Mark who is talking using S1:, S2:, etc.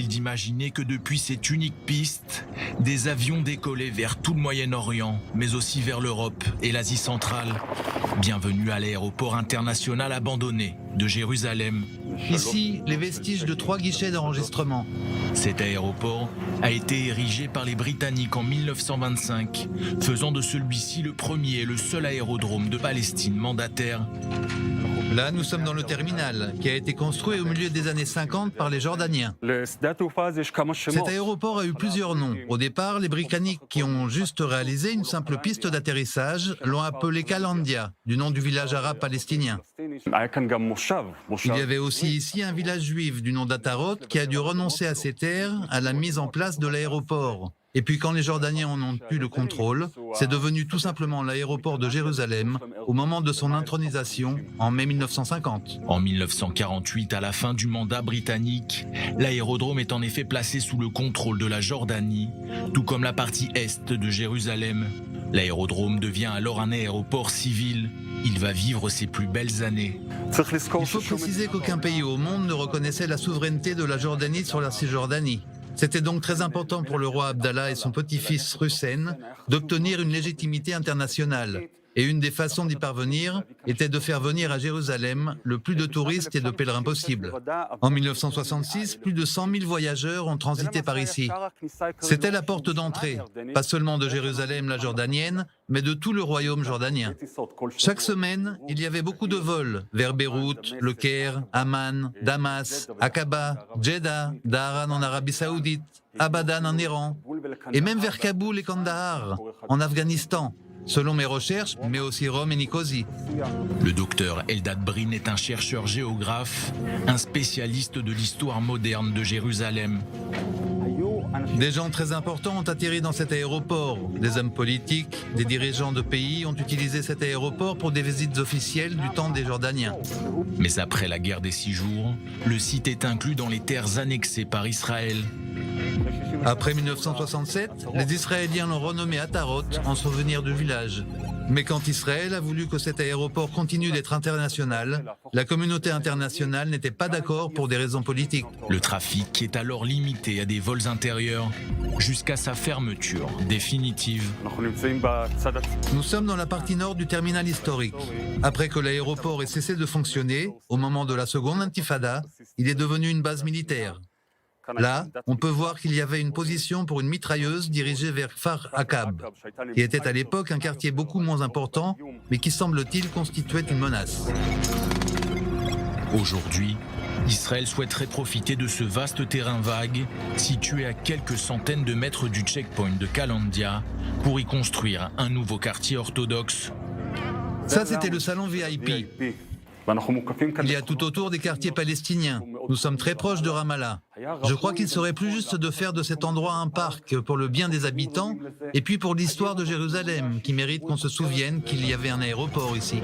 S1: facile d'imaginer que depuis cette unique piste, des avions décollaient vers tout le Moyen-Orient, mais aussi vers l'Europe et l'Asie centrale. Bienvenue à l'aéroport international abandonné de Jérusalem.
S2: Ici, les vestiges de 3 guichets d'enregistrement.
S1: Cet aéroport a été érigé par les Britanniques en 1925, faisant de celui-ci le premier et le seul aérodrome de Palestine mandataire.
S2: Là, nous sommes dans le terminal, qui a été construit au milieu des années 50 par les Jordaniens. Cet aéroport a eu plusieurs noms. Au départ, les Britanniques, qui ont juste réalisé une simple piste d'atterrissage, l'ont appelé Kalandia, du nom du village arabe palestinien. Il y avait aussi ici un village juif du nom d'Atarot qui a dû renoncer à ses terres à la mise en place de l'aéroport. Et puis quand les Jordaniens en ont eu le contrôle, c'est devenu tout simplement l'aéroport de Jérusalem au moment de son intronisation en mai 1950.
S1: En 1948, à la fin du mandat britannique, l'aérodrome est en effet placé sous le contrôle de la Jordanie, tout comme la partie est de Jérusalem. L'aérodrome devient alors un aéroport civil. Il va vivre ses plus belles années.
S2: Il faut préciser qu'aucun pays au monde ne reconnaissait la souveraineté de la Jordanie sur la Cisjordanie. C'était donc très important pour le roi Abdallah et son petit-fils Hussein d'obtenir une légitimité internationale. Et une des façons d'y parvenir était de faire venir à Jérusalem le plus de touristes et de pèlerins possible. En 1966, plus de 100 000 voyageurs ont transité par ici. C'était la porte d'entrée, pas seulement de Jérusalem la Jordanienne, mais de tout le royaume jordanien. Chaque semaine, il y avait beaucoup de vols vers Beyrouth, Le Caire, Amman, Damas, Aqaba, Jeddah, Daharan en Arabie Saoudite, Abadan en Iran, et même vers Kaboul et Kandahar, en Afghanistan. Selon mes recherches, mais aussi Rome et Nicosie.
S1: Le docteur Eldad Brin est un chercheur géographe, un spécialiste de l'histoire moderne de Jérusalem.
S2: Des gens très importants ont atterri dans cet aéroport. Des hommes politiques, des dirigeants de pays ont utilisé cet aéroport pour des visites officielles du temps des Jordaniens.
S1: Mais après la guerre des 6 jours, le site est inclus dans les terres annexées par Israël.
S2: Après 1967, les Israéliens l'ont renommé Atarot en souvenir du village. Mais quand Israël a voulu que cet aéroport continue d'être international, la communauté internationale n'était pas d'accord pour des raisons politiques.
S1: Le trafic est alors limité à des vols intérieurs jusqu'à sa fermeture définitive.
S2: Nous sommes dans la partie nord du terminal historique. Après que l'aéroport ait cessé de fonctionner, au moment de la seconde intifada, il est devenu une base militaire. Là, on peut voir qu'il y avait une position pour une mitrailleuse dirigée vers Kfar Aqab, qui était à l'époque un quartier beaucoup moins important, mais qui semble-t-il constituait une menace.
S1: Aujourd'hui, Israël souhaiterait profiter de ce vaste terrain vague, situé à quelques centaines de mètres du checkpoint de Kalandia, pour y construire un nouveau quartier orthodoxe.
S2: Ça, c'était le salon VIP. Il y a tout autour des quartiers palestiniens. Nous sommes très proches de Ramallah. Je crois qu'il serait plus juste de faire de cet endroit un parc pour le bien des habitants et puis pour l'histoire de Jérusalem, qui mérite qu'on se souvienne qu'il y avait un aéroport ici.